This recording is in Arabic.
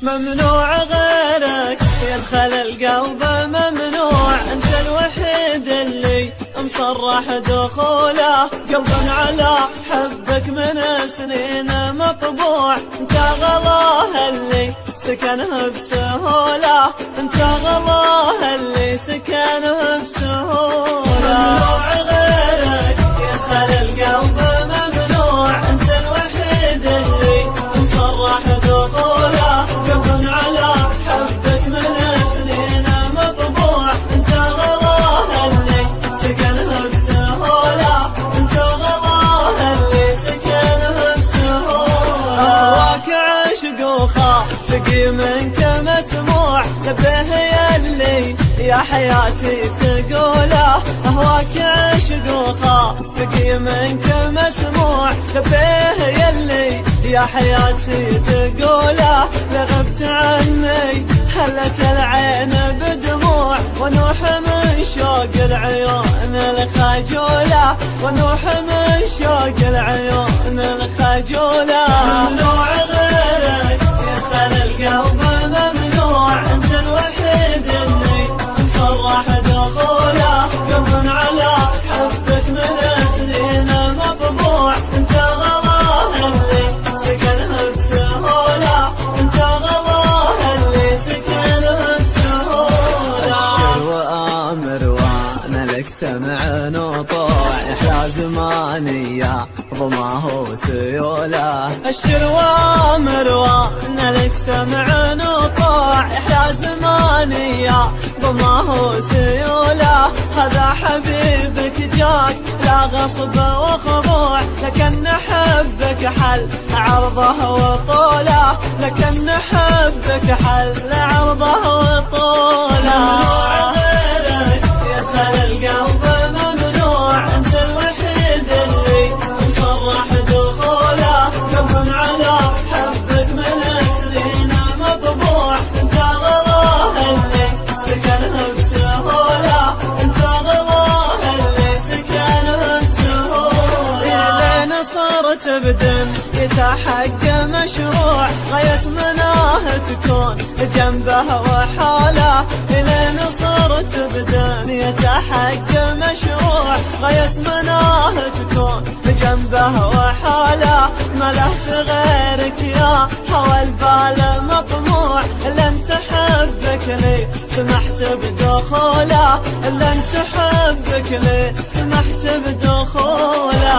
ممنوع غيرك يدخل القلب، ممنوع انت الوحيد اللي مصرح دخوله. قلب على حبك من سنين مطبوع، انت غلاه اللي سكنه بسهوله، انت غلاه اللي سكنه بسهوله. ممنوع غيرك يدخل القلب، ممنوع انت الوحيد اللي مصرح دخوله. قلب على حبك من سنين مطبوع، انت غلاه اللي سكنه بسهوله، انت غلاه اللي سكنه بسهوله. هواك عشق وخافقي منك مسموع، لبيه يلي يا حياتي تقوله. هواك عشق وخافقي منك مسموع، لبيه يلي يا حياتي تقوله. لغبت عني هلت العين بدموع، ونوح من شوق العيون الخجولة، ونوح من شوق العيون الخجولة. ممنوع غيرك يدخل القلب، ممنوع انت الوحيد اللي مصرح دخوله. قلب على حبك من سنين مطبوع، انت غلاه اللي سكنه بسهوله، انت غلاه اللي سكنه بسهوله. اشر وامر وانا لك سمع وطوع، احلى زماني يا ضماه سيوله. اشر وامر وانا لك سمع وطوع، احلى زماني يا ضماه سيوله. هذا حبيبك جاك لا غصب وخضوع، لكن حبك حل عرضه وطوله، لكن حبك حل عرضه وطوله. ممنوع غيرك يدخل القلب، ممنوع انت الوحيد اللي مصرح دخوله. قلب على حبك من سنين مطبوع، انت غلاه اللي سكنه بسهوله، انت غلاه اللي سكنه بسهوله. لين صرت بدن يتحق مشروع، غاية مناه تكون جنبه وحاله. لين صرت بدن يتحق مشروع، غاية مناه تكون جنبه وحاله. ما له في غيرك يا هوى البال مطموع، الا انت حبك لي سمحت بدخوله، الا انت حبك لي سمحت بدخوله.